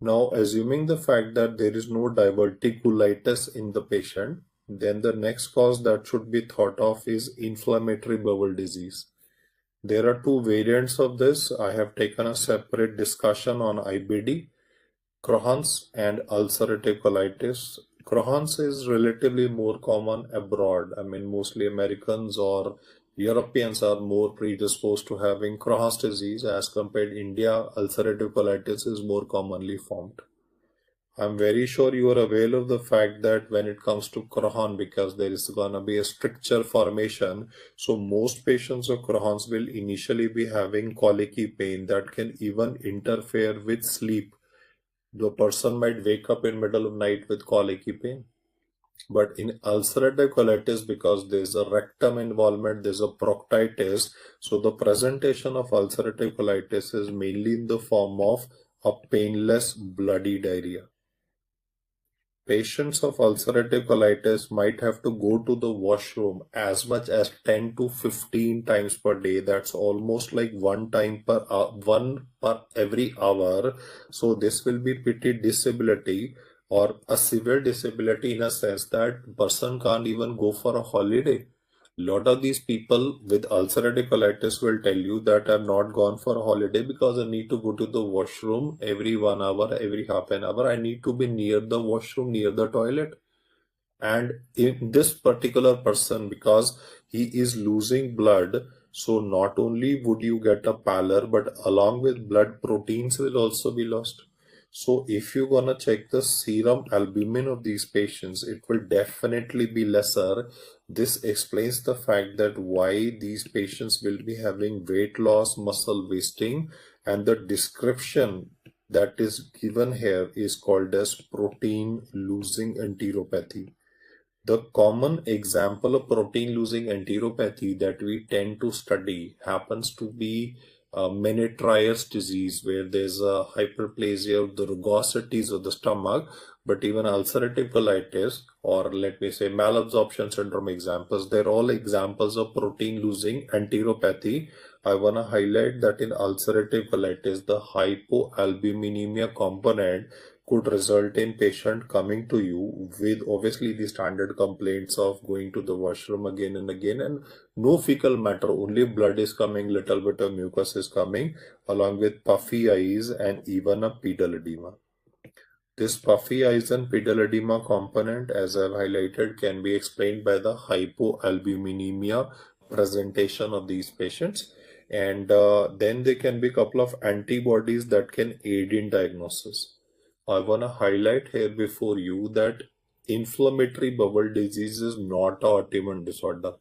Now, assuming the fact that there is no diverticulitis in the patient, then the next cause that should be thought of is inflammatory bowel disease. There are two variants of this. I have taken a separate discussion on IBD, Crohn's and ulcerative colitis. Crohn's is relatively more common abroad. I mean, mostly Americans or Europeans are more predisposed to having Crohn's disease as compared to India. Ulcerative colitis is more commonly formed. I'm very sure you are aware of the fact that when it comes to Crohn, because there is gonna be a stricture formation, so most patients of Crohn's will initially be having colicky pain that can even interfere with sleep. The person might wake up in middle of night with colicky pain. But in ulcerative colitis, because there's a rectum involvement, there's a proctitis, so the presentation of ulcerative colitis is mainly in the form of a painless bloody diarrhea. Patients of ulcerative colitis might have to go to the washroom as much as 10 to 15 times per day. That's almost like one per every hour. So this will be pretty disability or a severe disability in a sense that person can't even go for a holiday. Lot of these people with ulcerative colitis will tell you that I'm not gone for a holiday because I need to go to the washroom every 1 hour, every half an hour. I need to be near the washroom, near the toilet. And in this particular person, because he is losing blood, so not only would you get a pallor, but along with blood, proteins will also be lost. So if you're gonna check the serum albumin of these patients, it will definitely be lesser. This explains the fact that why these patients will be having weight loss, muscle wasting, and the description that is given here is called as protein losing enteropathy. The common example of protein-losing enteropathy that we tend to study happens to be Menetrius disease, where there's a hyperplasia of the rugosities of the stomach, but even ulcerative colitis, or let me say malabsorption syndrome examples, they're all examples of protein-losing enteropathy. I want to highlight that in ulcerative colitis, the hypoalbuminemia component could result in patient coming to you with obviously the standard complaints of going to the washroom again and again, and no fecal matter, only blood is coming, little bit of mucus is coming, along with puffy eyes and even a pedal edema. This puffy eyes and pedal edema component, as I've highlighted, can be explained by the hypoalbuminemia presentation of these patients. And then there can be a couple of antibodies that can aid in diagnosis. I want to highlight here before you that inflammatory bowel disease is not an autoimmune disorder.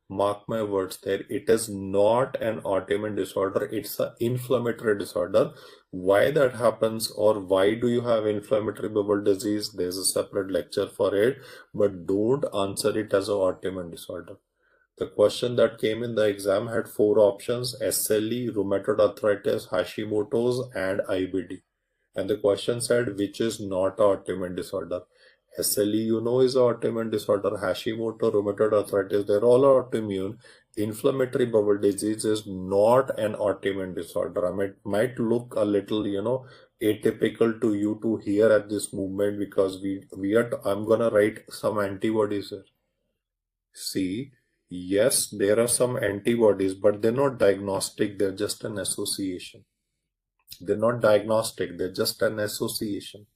Mark my words there. It is not an autoimmune disorder. It's an inflammatory disorder. Why that happens or why do you have inflammatory bowel disease? There's a separate lecture for it, but don't answer it as an autoimmune disorder. The question that came in the exam had 4 options: SLE, rheumatoid arthritis, Hashimoto's, and IBD. And the question said which is not an autoimmune disorder. SLE, you know, is an autoimmune disorder. Hashimoto, rheumatoid arthritis, they're all autoimmune. Inflammatory bowel disease is not an autoimmune disorder. I mean, it might look a little, atypical to you to hear at this moment because I'm gonna write some antibodies here. See, yes, there are some antibodies, but they're not diagnostic, they're just an association. They're not diagnostic, they're just an association.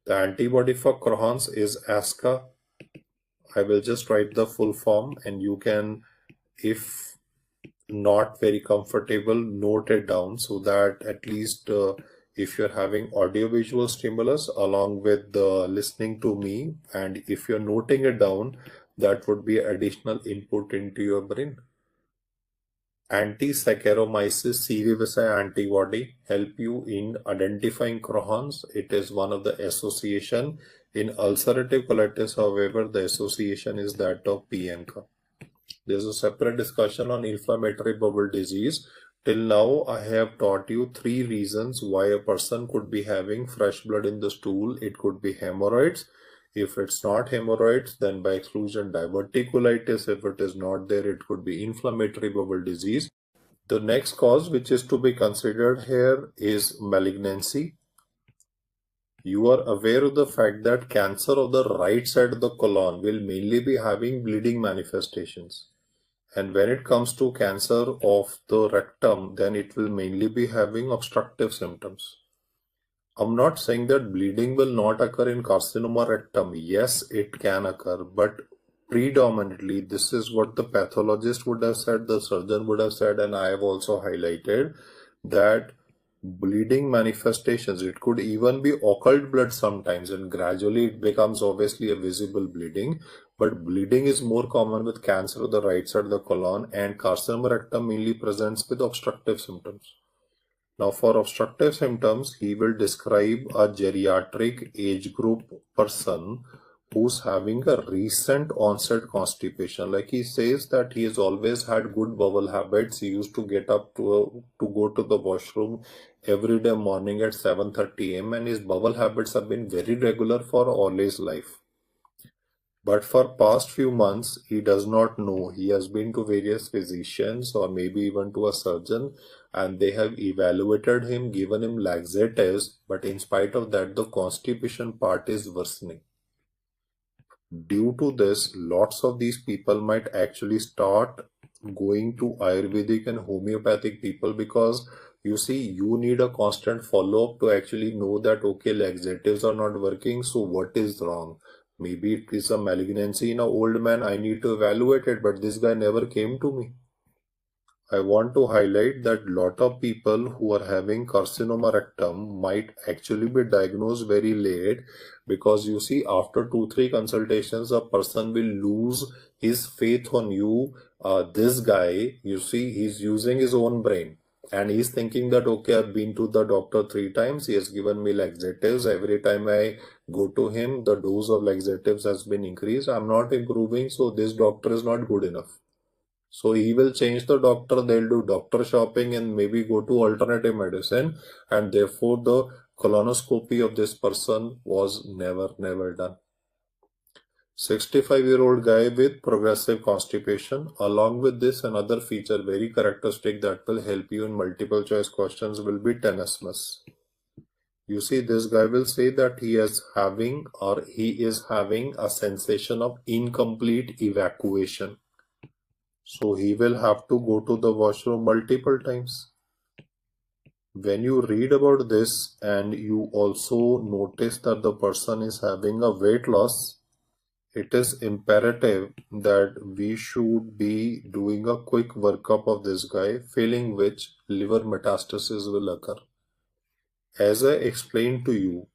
The antibody for Crohn's is ASCA. I will just write the full form and you can, if not very comfortable, note it down so that at least if you're having audiovisual stimulus along with listening to me, and if you're noting it down, that would be additional input into your brain. Anti-Saccharomyces cerevisiae antibody help you in identifying Crohn's. It is one of the association. In ulcerative colitis, however, the association is that of PNK. There's a separate discussion on inflammatory bowel disease. Till now, I have taught you 3 reasons why a person could be having fresh blood in the stool. It could be hemorrhoids. If it's not hemorrhoids, then by exclusion diverticulitis. If it is not there, it could be inflammatory bowel disease. The next cause which is to be considered here is malignancy. You are aware of the fact that cancer of the right side of the colon will mainly be having bleeding manifestations. And when it comes to cancer of the rectum, then it will mainly be having obstructive symptoms. I'm not saying that bleeding will not occur in carcinoma rectum. Yes, it can occur, but predominantly this is what the pathologist would have said, the surgeon would have said, and I have also highlighted that bleeding manifestations, it could even be occult blood sometimes, and gradually it becomes obviously a visible bleeding. But bleeding is more common with cancer of the right side of the colon, and carcinoma rectum mainly presents with obstructive symptoms. Now, for obstructive symptoms, he will describe a geriatric age group person who's having a recent onset constipation. Like he says that he has always had good bowel habits. He used to get up to go to the washroom every day morning at 7:30 a.m. and his bowel habits have been very regular for all his life. But for past few months, he does not know. He has been to various physicians or maybe even to a surgeon, and they have evaluated him, given him laxatives, but in spite of that, the constipation part is worsening. Due to this, lots of these people might actually start going to Ayurvedic and homeopathic people, because you see, you need a constant follow-up to actually know that, okay, laxatives are not working, so what is wrong? Maybe it is a malignancy in an old man, I need to evaluate it, but this guy never came to me. I want to highlight that lot of people who are having carcinoma rectum might actually be diagnosed very late, because you see, after 2-3 consultations, a person will lose his faith on you. This guy, you see, he's using his own brain. And he's thinking that, okay, I've been to the doctor 3 times. He has given me laxatives. Every time I go to him, the dose of laxatives has been increased. I'm not improving, so this doctor is not good enough. So he will change the doctor, they'll do doctor shopping and maybe go to alternative medicine, and therefore the colonoscopy of this person was never done. 65-year-old guy with progressive constipation. Along with this, another feature very characteristic that will help you in multiple choice questions will be tenesmus. You see, this guy will say that he is having a sensation of incomplete evacuation. So he will have to go to the washroom multiple times. When you read about this and you also notice that the person is having a weight loss, it is imperative that we should be doing a quick workup of this guy, failing which liver metastasis will occur. As I explained to you,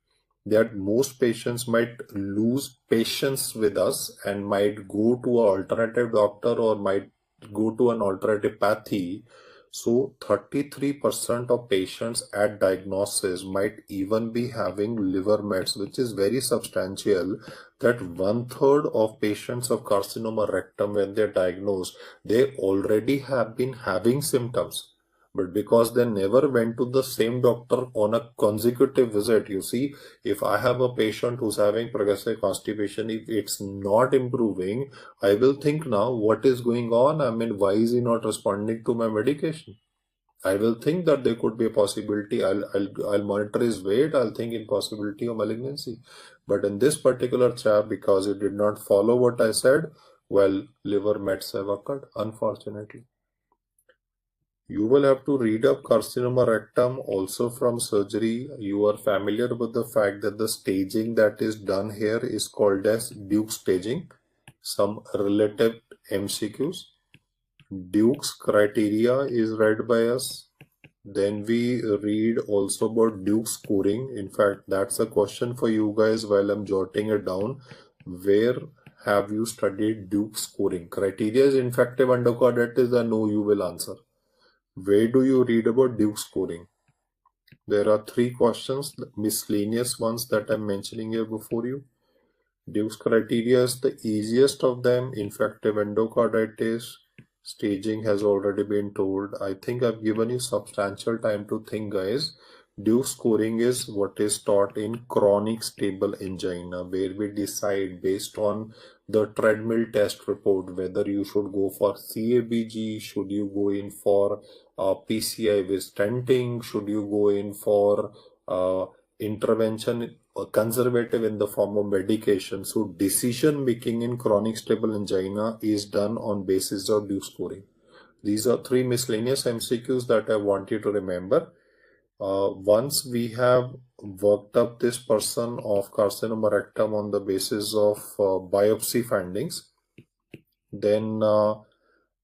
that most patients might lose patience with us and might go to an alternative doctor or might go to an alternative pathy. So 33% of patients at diagnosis might even be having liver mets, which is very substantial, that 1/3 of patients of carcinoma rectum, when they're diagnosed, they already have been having symptoms. But because they never went to the same doctor on a consecutive visit, you see, if I have a patient who's having progressive constipation, if it's not improving, I will think now, what is going on? I mean, why is he not responding to my medication? I will think that there could be a possibility. I'll monitor his weight. I'll think in possibility of malignancy. But in this particular chap, because he did not follow what I said, well, liver mets have occurred, unfortunately. You will have to read up carcinoma rectum also from surgery. You are familiar with the fact that the staging that is done here is called as Duke staging. Some relative MCQs. Duke's criteria is read by us. Then we read also about Duke scoring. In fact, that's a question for you guys while I'm jotting it down. Where have you studied Duke scoring? Criteria is infective endocarditis, and no, you will answer. Where do you read about Duke scoring? There are 3 questions, miscellaneous ones that I'm mentioning here before you. Duke's criteria is the easiest of them. Infective endocarditis. Staging has already been told. I think I've given you substantial time to think, guys. Duke scoring is what is taught in chronic stable angina, where we decide based on the treadmill test report whether you should go for CABG, should you go in for PCI with stenting, should you go in for intervention conservative in the form of medication. So decision making in chronic stable angina is done on basis of due scoring. These are three miscellaneous MCQs that I want you to remember. Once we have worked up this person of carcinoma rectum on the basis of biopsy findings, then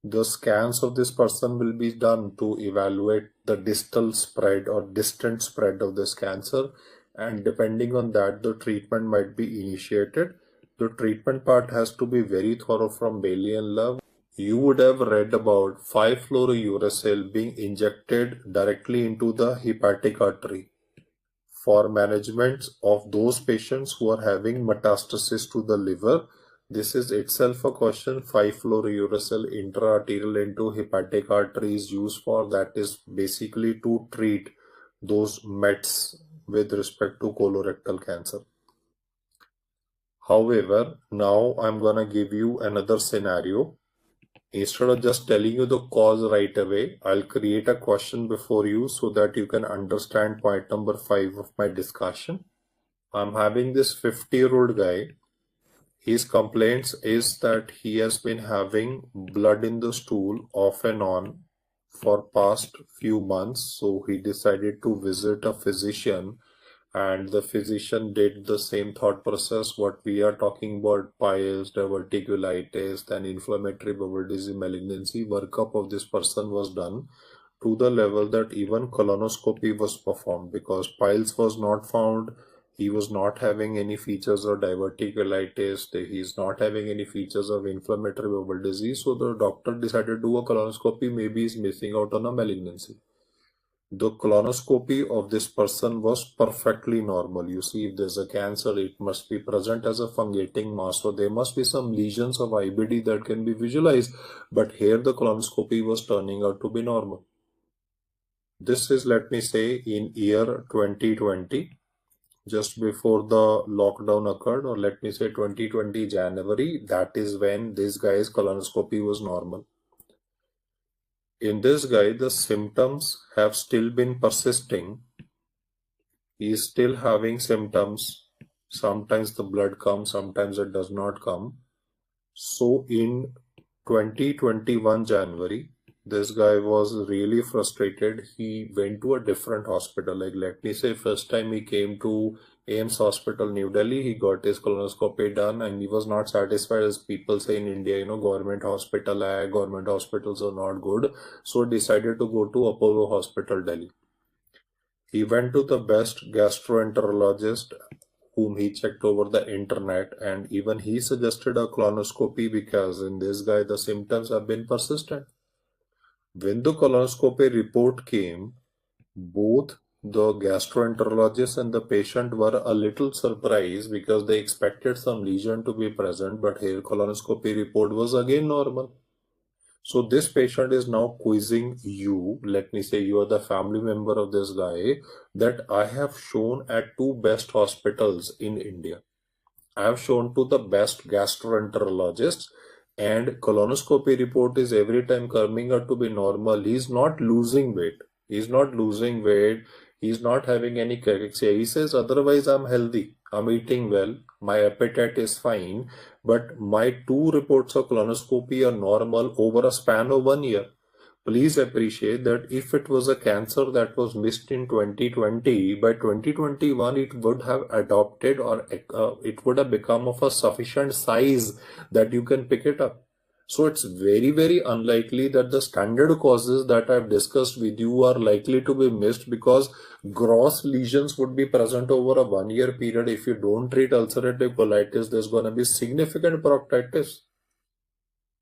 the scans of this person will be done to evaluate the distal spread or distant spread of this cancer, and depending on that the treatment might be initiated. The treatment part has to be very thorough from Bailey and Love. You would have read about 5-fluorouracil being injected directly into the hepatic artery for management of those patients who are having metastasis to the liver. This is itself a question. 5-fluorouracil intraarterial into hepatic artery is used for. That is basically to treat those mets with respect to colorectal cancer. However, now I'm gonna give you another scenario. Instead of just telling you the cause right away, I'll create a question before you so that you can understand point number 5 of my discussion. I'm having this 50-year-old guy. His complaints is that he has been having blood in the stool off and on for past few months. So he decided to visit a physician, and the physician did the same thought process what we are talking about: piles, diverticulitis, then inflammatory bowel disease, malignancy. Workup of this person was done to the level that even colonoscopy was performed, because piles was not found. He was not having any features of diverticulitis. He is not having any features of inflammatory bowel disease. So the doctor decided to do a colonoscopy. Maybe he's missing out on a malignancy. The colonoscopy of this person was perfectly normal. You see, if there's a cancer, it must be present as a fungating mass. So there must be some lesions of IBD that can be visualized. But here the colonoscopy was turning out to be normal. This is, let me say, in year 2020, just before the lockdown occurred, or let me say 2020 January. That is when this guy's colonoscopy was normal. In this guy, the symptoms have still been persisting. He is still having symptoms. Sometimes the blood comes, sometimes it does not come. So in 2021 January, this guy was really frustrated. He went to a different hospital. Like, let me say, first time he came to AIMS Hospital, New Delhi, he got his colonoscopy done, and he was not satisfied. As people say in India, government government hospitals are not good. So decided to go to Apollo Hospital, Delhi. He went to the best gastroenterologist whom he checked over the internet, and even he suggested a colonoscopy because in this guy the symptoms have been persistent. When the colonoscopy report came, both the gastroenterologist and the patient were a little surprised because they expected some lesion to be present, but here colonoscopy report was again normal. So this patient is now quizzing you. Let me say you are the family member of this guy, that I have shown at two best hospitals in India. I have shown to the best gastroenterologists, and colonoscopy report is every time coming out to be normal. He's not losing weight. He's not losing weight. He's not having any cachexia. He says, otherwise I'm healthy. I'm eating well. My appetite is fine. But my two reports of colonoscopy are normal over a span of 1 year. Please appreciate that if it was a cancer that was missed in 2020, by 2021 it would have adopted, or it would have become of a sufficient size that you can pick it up. So it's very, very unlikely that the standard causes that I've discussed with you are likely to be missed, because gross lesions would be present over a 1 year period. If you don't treat ulcerative colitis, there's going to be significant proctitis.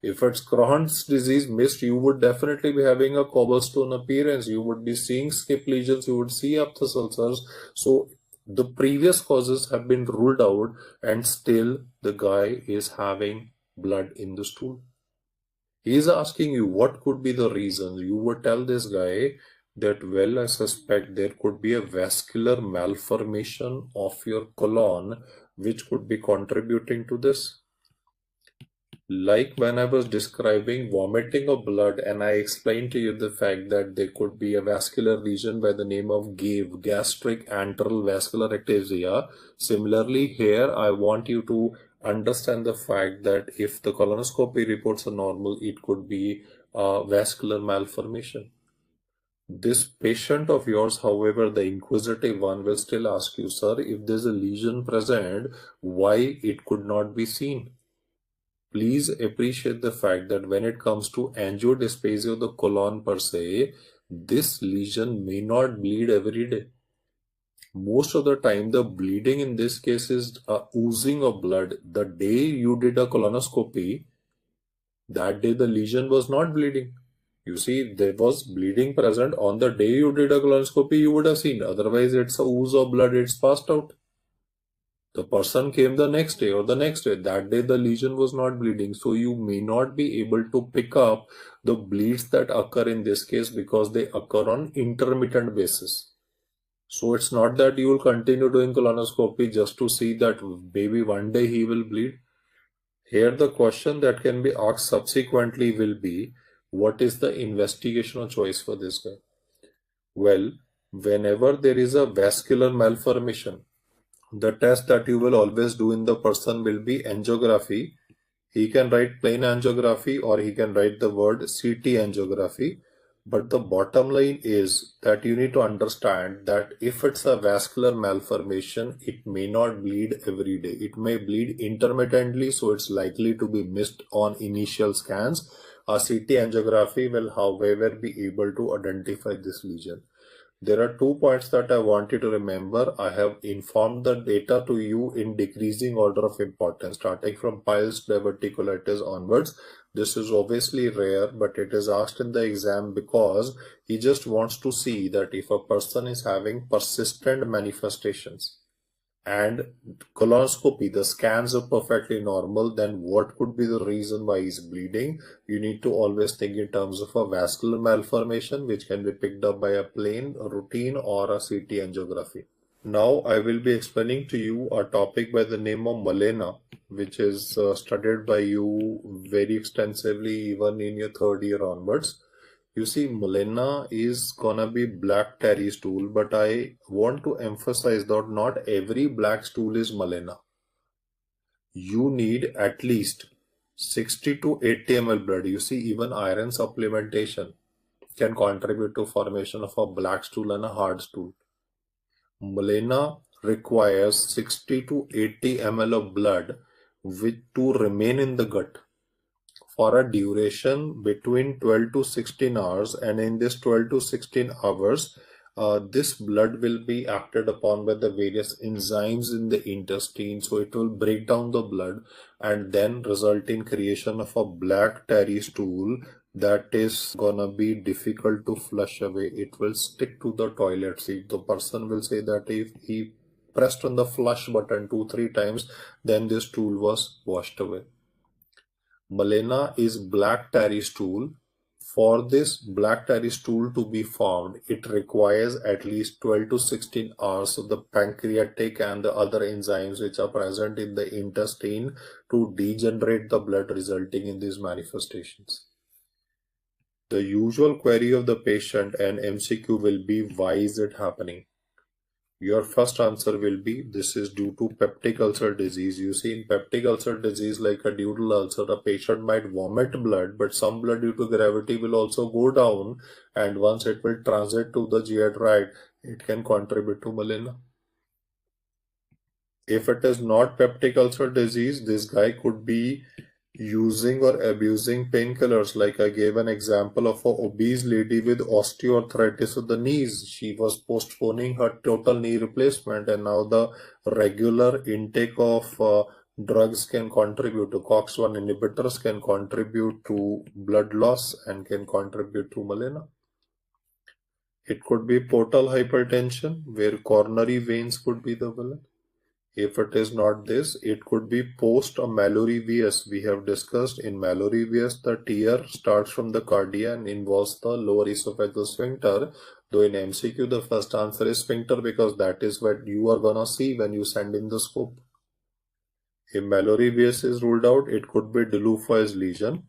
If it's Crohn's disease missed, you would definitely be having a cobblestone appearance. You would be seeing skip lesions. You would see aphthous ulcers. So the previous causes have been ruled out, and still the guy is having blood in the stool. He is asking you what could be the reasons. You would tell this guy that, well, I suspect there could be a vascular malformation of your colon which could be contributing to this. Like when I was describing vomiting of blood and I explained to you the fact that there could be a vascular lesion by the name of GAVE, gastric antral vascular ectasia. Similarly, here I want you to understand the fact that if the colonoscopy reports are normal, it could be a vascular malformation. This patient of yours, however, the inquisitive one will still ask you, sir, if there's a lesion present, why it could not be seen? Please appreciate the fact that when it comes to angiodysplasia of the colon per se, this lesion may not bleed every day. Most of the time, the bleeding in this case is a oozing of blood. The day you did a colonoscopy, that day the lesion was not bleeding. You see, there was bleeding present on the day you did a colonoscopy, you would have seen. Otherwise, it's a ooze of blood, it's passed out. The person came the next day or the next day. That day the lesion was not bleeding. So you may not be able to pick up the bleeds that occur in this case because they occur on intermittent basis. So it's not that you will continue doing colonoscopy just to see that maybe one day he will bleed. Here the question that can be asked subsequently will be, what is the investigational choice for this guy? Well, whenever there is a vascular malformation, the test that you will always do in the person will be angiography. He can write plain angiography or he can write the word CT angiography. But the bottom line is that you need to understand that if it's a vascular malformation, it may not bleed every day. It may bleed intermittently, so it's likely to be missed on initial scans. A CT angiography will, however, be able to identify this lesion. There are 2 points that I want you to remember. I have informed the data to you in decreasing order of importance, starting from piles, diverticulitis onwards. This is obviously rare, but it is asked in the exam because he just wants to see that if a person is having persistent manifestations and colonoscopy, the scans are perfectly normal, then what could be the reason why he's bleeding? You need to always think in terms of a vascular malformation, which can be picked up by a plain, a routine, or a CT angiography. Now I will be explaining to you a topic by the name of melena, which is studied by you very extensively even in your third year onwards. You see, melena is gonna be black tarry stool, but I want to emphasize that not every black stool is melena. You need at least 60 to 80 ml blood. You see, even iron supplementation can contribute to formation of a black stool and a hard stool. Melena requires 60 to 80 ml of blood to remain in the gut for a duration between 12 to 16 hours, and in this 12 to 16 hours this blood will be acted upon by the various enzymes in the intestine, so it will break down the blood and then result in creation of a black tarry stool that is gonna be difficult to flush away. It will stick to the toilet seat. The person will say that if he pressed on the flush button 2-3 times, then this stool was washed away. Melena is black tarry stool. For this black tarry stool to be formed, it requires at least 12 to 16 hours of the pancreatic and the other enzymes which are present in the intestine to degenerate the blood, resulting in these manifestations. The usual query of the patient and MCQ will be, why is it happening? Your first answer will be, this is due to peptic ulcer disease. You see, in peptic ulcer disease, like a duodenal ulcer, a patient might vomit blood, but some blood due to gravity will also go down, and once it will transit to the GI tract, it can contribute to melena. If it is not peptic ulcer disease, this guy could be using or abusing painkillers. Like I gave an example of an obese lady with osteoarthritis of the knees. She was postponing her total knee replacement, and now the regular intake of drugs can contribute to COX-1 inhibitors, can contribute to blood loss and can contribute to melena. It could be portal hypertension where coronary veins could be the villain. If it is not this, it could be post a Mallory VS. We have discussed in Mallory VS, the tear starts from the cardia and involves the lower esophageal sphincter. Though in MCQ, the first answer is sphincter because that is what you are gonna see when you send in the scope. If malarious is ruled out, it could be Delufoy's lesion.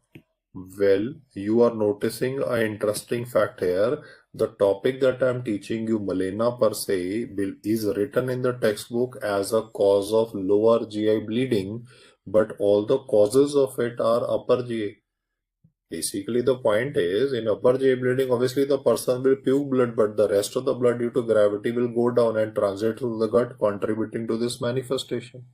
Well, you are noticing an interesting fact here. The topic that I am teaching you, melena per se, is written in the textbook as a cause of lower GI bleeding, but all the causes of it are upper GI. Basically, the point is, in upper GI bleeding, obviously the person will puke blood, but the rest of the blood due to gravity will go down and transit through the gut, contributing to this manifestation.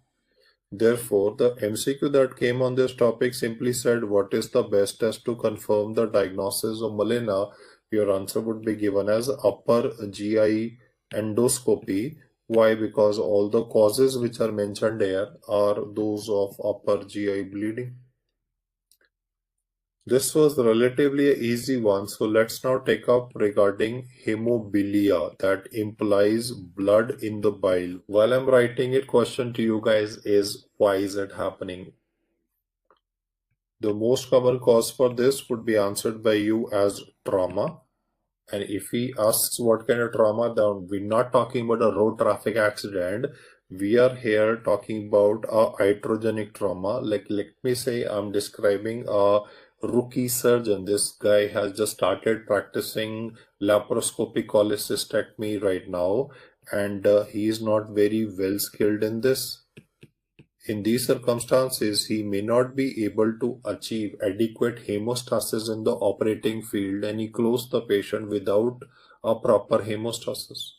Therefore, the MCQ that came on this topic simply said, what is the best test to confirm the diagnosis of melena? Your answer would be given as upper GI endoscopy. Why? Because all the causes which are mentioned here are those of upper GI bleeding. This was relatively an easy one, so let's now take up regarding hemophilia, that implies blood in the bile. While I'm writing it, question to you guys is, why is it happening? The most common cause for this would be answered by you as trauma. And if he asks what kind of trauma, then we're not talking about a road traffic accident. We are here talking about a iatrogenic trauma. Like, let me say I'm describing a rookie surgeon. This guy has just started practicing laparoscopic cholecystectomy right now, and he is not very well skilled in this. In these circumstances, he may not be able to achieve adequate hemostasis in the operating field, and he closed the patient without a proper hemostasis.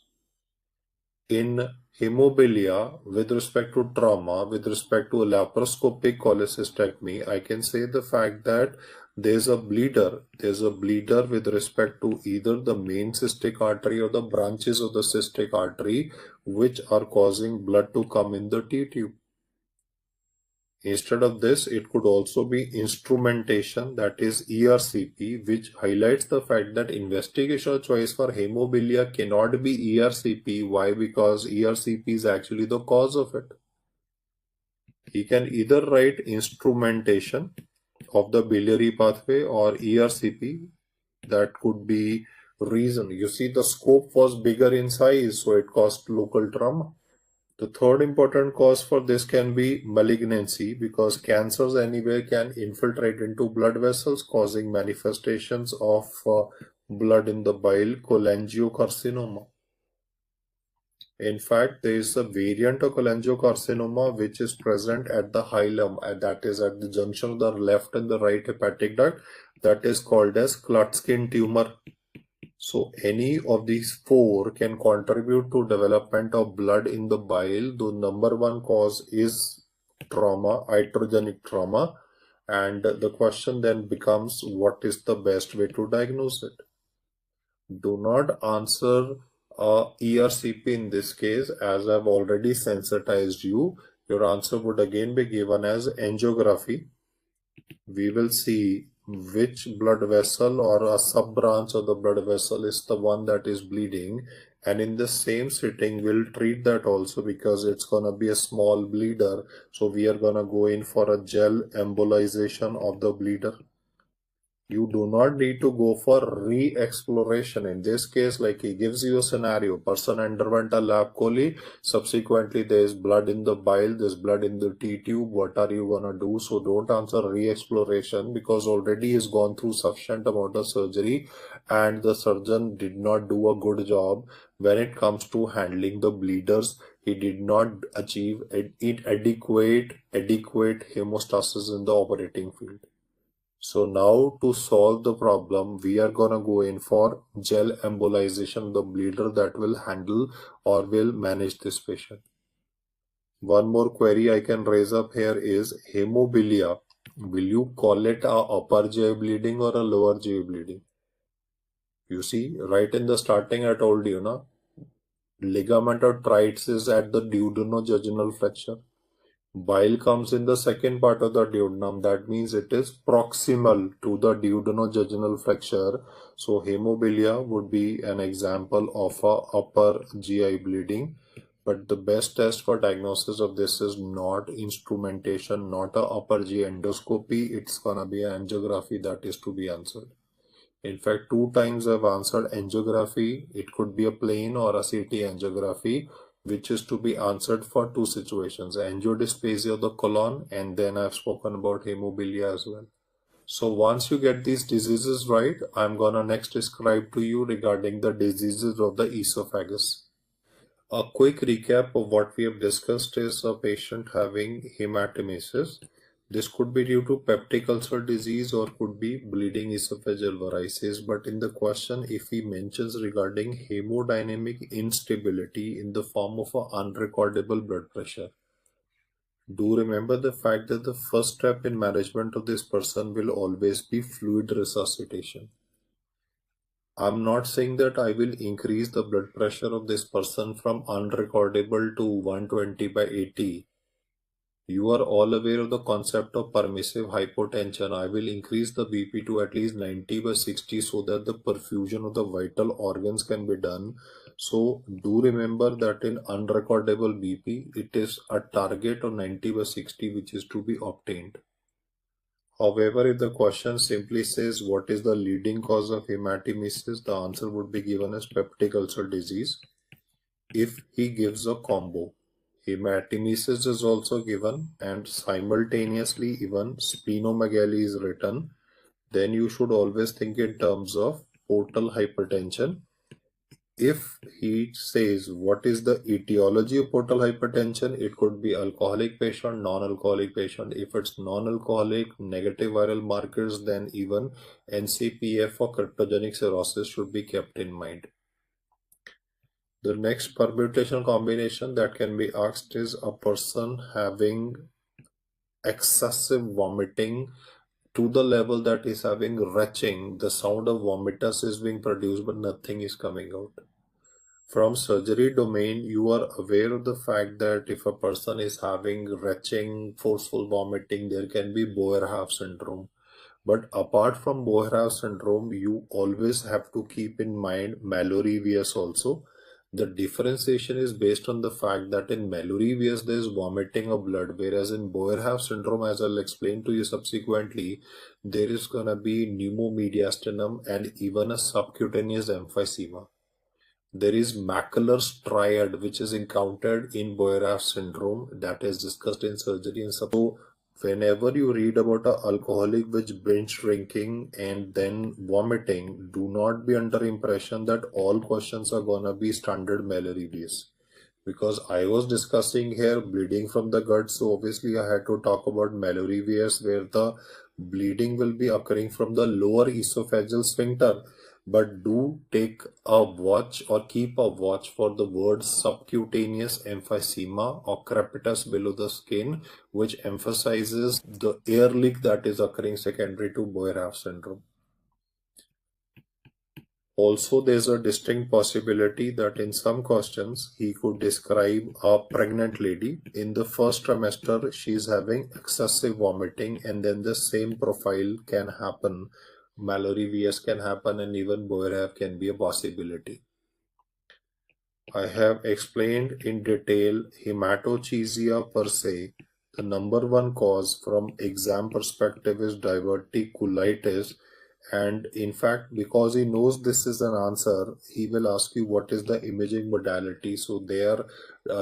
In hemophilia, with respect to trauma, with respect to a laparoscopic cholecystectomy, I can say the fact that there's a bleeder with respect to either the main cystic artery or the branches of the cystic artery, which are causing blood to come in the T-tube. Instead of this, it could also be instrumentation, that is ERCP, which highlights the fact that investigational choice for hemophilia cannot be ERCP. Why? Because ERCP is actually the cause of it. He can either write instrumentation of the biliary pathway or ERCP. That could be reason. You see, the scope was bigger in size, so it caused local trauma. The third important cause for this can be malignancy, because cancers anywhere can infiltrate into blood vessels, causing manifestations of blood in the bile, cholangiocarcinoma. In fact, there is a variant of cholangiocarcinoma which is present at the hilum, and that is at the junction of the left and the right hepatic duct, that is called as Klatskin tumor. So any of these four can contribute to development of blood in the bile. The number one cause is trauma, iatrogenic trauma, and the question then becomes, what is the best way to diagnose it? Do not answer ERCP in this case, as I've already sensitized you. Your answer would again be given as angiography. We will see which blood vessel or a sub branch of the blood vessel is the one that is bleeding, and in the same sitting we'll treat that also, because it's gonna be a small bleeder, so we are gonna go in for a gel embolization of the bleeder. You do not need to go for re-exploration. In this case, like he gives you a scenario, person underwent a lab chole, subsequently there is blood in the bile, there's blood in the T-tube, what are you gonna do? So don't answer re-exploration, because already he's gone through sufficient amount of surgery and the surgeon did not do a good job when it comes to handling the bleeders. He did not achieve adequate hemostasis in the operating field. So now to solve the problem, we are gonna go in for gel embolization, the bleeder that will handle or will manage this patient. One more query I can raise up here is hemophilia. Will you call it a upper GI bleeding or a lower GI bleeding? You see, right in the starting I told you, na, ligament of Treitz is at the duodenojejunal flexure. Bile comes in the second part of the duodenum. That means it is proximal to the duodenojejunal flexure. So hemophilia would be an example of a upper GI bleeding. But the best test for diagnosis of this is not instrumentation, not a upper GI endoscopy. It's gonna be an angiography that is to be answered. In fact, 2 times I've answered angiography. It could be a plain or a CT angiography. which is to be answered for two situations, angiodysplasia of the colon, and then I've spoken about hemophilia as well. So once you get these diseases right, I'm gonna next describe to you regarding the diseases of the esophagus. A quick recap of what we have discussed is a patient having hematemesis. This could be due to peptic ulcer disease or could be bleeding esophageal varices. But in the question, if he mentions regarding hemodynamic instability in the form of an unrecordable blood pressure, do remember the fact that the first step in management of this person will always be fluid resuscitation. I'm not saying that I will increase the blood pressure of this person from unrecordable to 120/80. You are all aware of the concept of permissive hypotension. I will increase the BP to at least 90/60 so that the perfusion of the vital organs can be done. So do remember that in unrecordable BP, it is a target of 90/60 which is to be obtained. However, if the question simply says what is the leading cause of hematemesis, the answer would be given as peptic ulcer disease. If he gives a combo, hematemesis is also given and simultaneously even splenomegaly is written, then you should always think in terms of portal hypertension. If he says what is the etiology of portal hypertension, it could be alcoholic patient, non-alcoholic patient. If it's non-alcoholic, negative viral markers, then even NCPF or cryptogenic cirrhosis should be kept in mind. The next permutation combination that can be asked is a person having excessive vomiting to the level that is having retching. The sound of vomitus is being produced but nothing is coming out. From surgery domain, you are aware of the fact that if a person is having retching, forceful vomiting, there can be Boerhaave syndrome. But apart from Boerhaave syndrome, you always have to keep in mind malarious also. The differentiation is based on the fact that in malarious there is vomiting of blood, whereas in Boerhaave syndrome, as I'll explain to you subsequently, there is gonna be pneumomediastinum and even a subcutaneous emphysema. There is macular striate which is encountered in Boerhaave syndrome that is discussed in surgery and so whenever you read about an alcoholic which binge drinking and then vomiting, do not be under impression that all questions are gonna be standard malarious. Because I was discussing here bleeding from the gut, so obviously I had to talk about malarious where the bleeding will be occurring from the lower esophageal sphincter. But do take a watch or keep a watch for the word subcutaneous emphysema or crepitus below the skin, which emphasizes the air leak that is occurring secondary to Boerhaave syndrome. Also, there's a distinct possibility that in some questions, he could describe a pregnant lady. In the first trimester, she's having excessive vomiting, and then the same profile can happen. Malarious can happen, and even Boerhaave can be a possibility. I have explained in detail hematochezia per se. The number one cause from exam perspective is diverticulitis. And in fact, because he knows this is an answer, he will ask you what is the imaging modality. So there,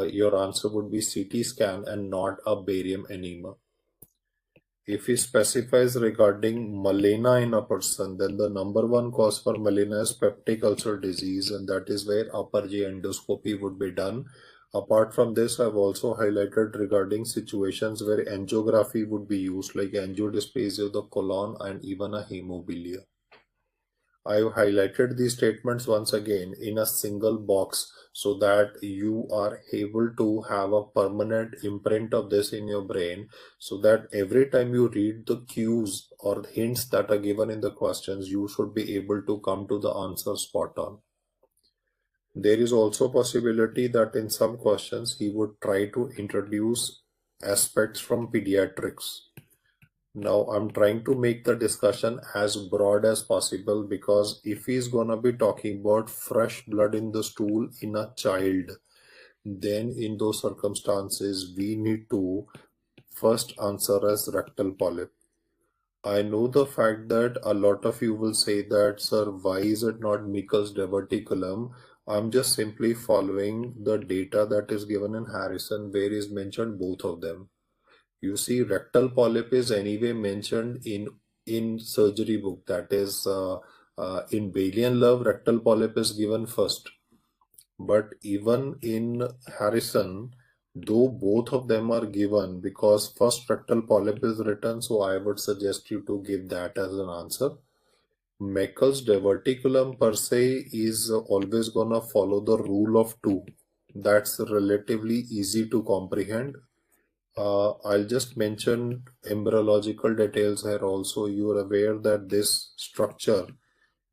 your answer would be CT scan and not a barium enema. If he specifies regarding melena in a person, then the number one cause for melena is peptic ulcer disease, and that is where upper G endoscopy would be done. Apart from this, I've also highlighted regarding situations where angiography would be used, like angiodysplasia of the colon and even a hemophilia. I've highlighted these statements once again in a single box so that you are able to have a permanent imprint of this in your brain so that every time you read the cues or hints that are given in the questions, you should be able to come to the answer spot on. There is also possibility that in some questions he would try to introduce aspects from pediatrics. Now I'm trying to make the discussion as broad as possible because if he's gonna be talking about fresh blood in the stool in a child, then in those circumstances we need to first answer as rectal polyp. I know the fact that a lot of you will say that, sir, why is it not mucus diverticulum? I'm just simply following the data that is given in Harrison, where is mentioned both of them. You see, rectal polyp is anyway mentioned in surgery book. That is, in Bailey and Love, rectal polyp is given first. But even in Harrison, though both of them are given, because first rectal polyp is written, so I would suggest you to give that as an answer. Meckel's diverticulum per se is always gonna follow the rule of two. That's relatively easy to comprehend. I'll just mention embryological details here also. You are aware that this structure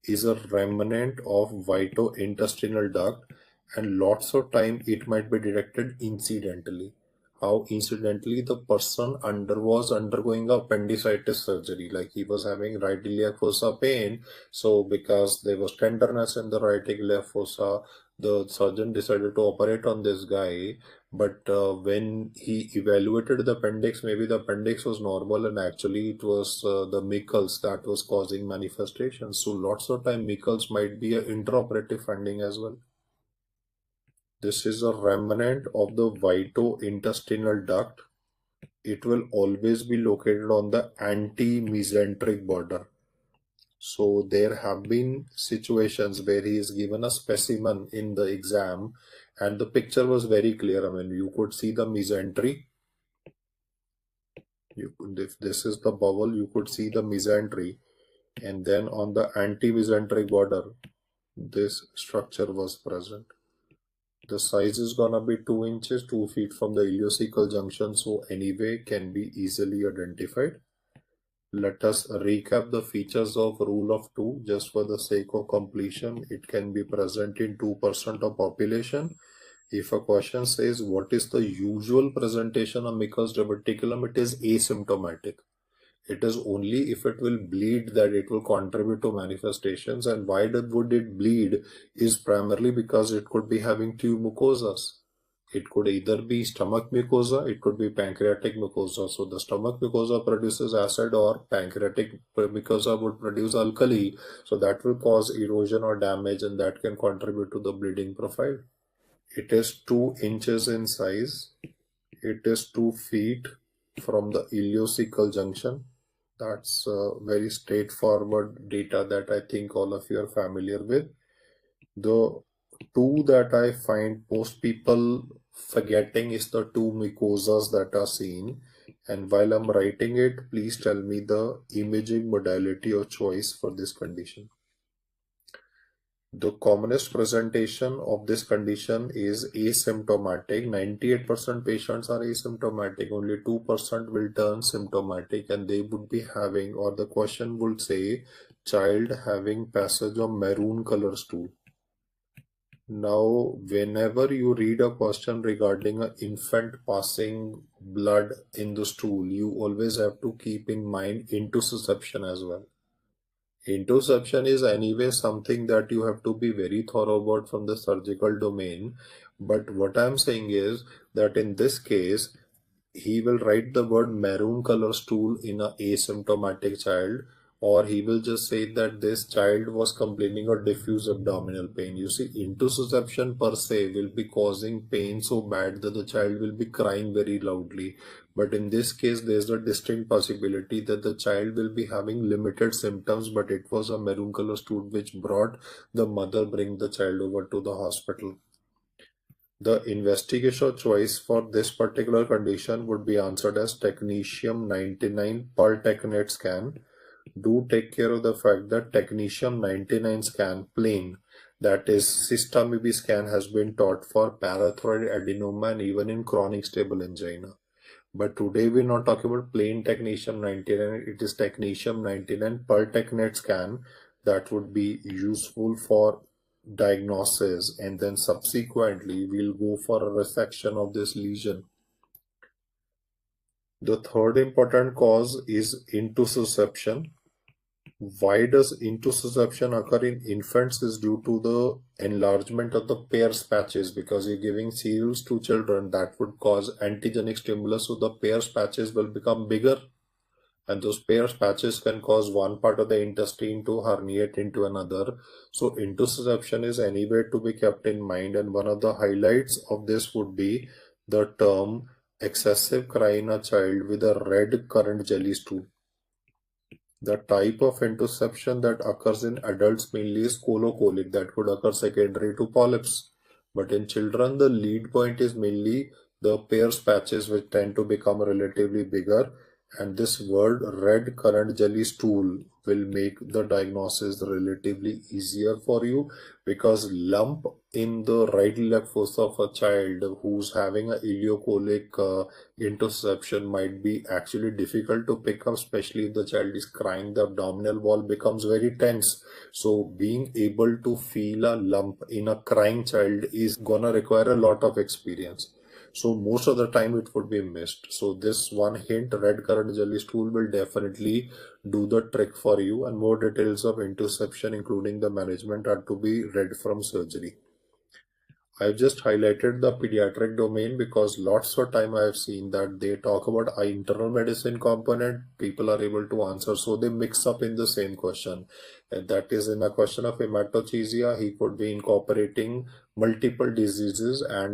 is a remnant of vito-intestinal duct, and lots of time it might be detected incidentally. How incidentally? The person was undergoing appendicitis surgery, like he was having right iliac fossa pain. So because there was tenderness in the right iliac fossa, the surgeon decided to operate on this guy. But when he evaluated the appendix, maybe the appendix was normal and actually it was the Mickels that was causing manifestations. So lots of time Mickels might be an intraoperative finding as well. This is a remnant of the vito-intestinal duct. It will always be located on the anti-mesenteric border. So there have been situations where he is given a specimen in the exam and the picture was very clear. I mean, you could see the mesentery. If this is the bowel, you could see the mesentery, and then on the anti-mesenteric border, this structure was present. The size is gonna be 2 inches, 2 feet from the ileocecal junction, so anyway can be easily identified. Let us recap the features of rule of two just for the sake of completion. It can be present in 2% of population. If a question says what is the usual presentation of Meckel's diverticulum, it is asymptomatic. It is only if it will bleed that it will contribute to manifestations. And why would it bleed is primarily because it could be having two mucosas. It could either be stomach mucosa, it could be pancreatic mucosa. So the stomach mucosa produces acid or pancreatic mucosa would produce alkali. So that will cause erosion or damage and that can contribute to the bleeding profile. It is 2 inches in size. It is 2 feet from the ileocecal junction. That's very straightforward data that I think all of you are familiar with. The two that I find most people forgetting is the two mucosas that are seen. And while I'm writing it, please tell me the imaging modality or choice for this condition. The commonest presentation of this condition is asymptomatic. 98% patients are asymptomatic. Only 2% will turn symptomatic and they would be having, or the question would say, child having passage of maroon color stool. Now, whenever you read a question regarding an infant passing blood in the stool, you always have to keep in mind intussusception as well. Intussusception is anyway something that you have to be very thorough about from the surgical domain. But what I'm saying is that in this case, he will write the word maroon color stool in a asymptomatic child, or he will just say that this child was complaining of diffuse abdominal pain. You see, intussusception per se will be causing pain so bad that the child will be crying very loudly. But in this case, there's a distinct possibility that the child will be having limited symptoms, but it was a maroon color stool which brought the mother bring the child over to the hospital. The investigation choice for this particular condition would be answered as technetium 99 per TechNet scan. Do take care of the fact that technetium 99 scan plain, that is cyst-MBB scan, has been taught for parathyroid adenoma and even in chronic stable angina. But today we're not talking about plain technetium 99, it is technetium 99 per TechNet scan that would be useful for diagnosis, and then subsequently we'll go for a resection of this lesion. The third important cause is intussusception. Why does intussusception occur in infants is due to the enlargement of the Pear's patches, because you're giving cereals to children that would cause antigenic stimulus, so the Pear's patches will become bigger. and those Peyer's patches can cause one part of the intestine to herniate into another. So intussusception is anyway to be kept in mind, and one of the highlights of this would be the term excessive cry in a child with a red currant jelly stool. The type of intussusception that occurs in adults mainly is colocolic, that would occur secondary to polyps. But in children, the lead point is mainly the Peyer's patches, which tend to become relatively bigger. And this word red currant jelly stool will make the diagnosis relatively easier for you, because lump in the right left fossa of a child who's having a ileocolic intussusception might be actually difficult to pick up, especially if the child is crying. The abdominal wall becomes very tense. So being able to feel a lump in a crying child is gonna require a lot of experience. So most of the time it would be missed. So this one hint, red currant jelly stool, will definitely do the trick for you, and more details of intussusception, including the management, are to be read from surgery. I've just highlighted the pediatric domain because lots of time I've seen that they talk about internal medicine component, people are able to answer, so they mix up in the same question. And that is, in a question of hematochezia, he could be incorporating multiple diseases and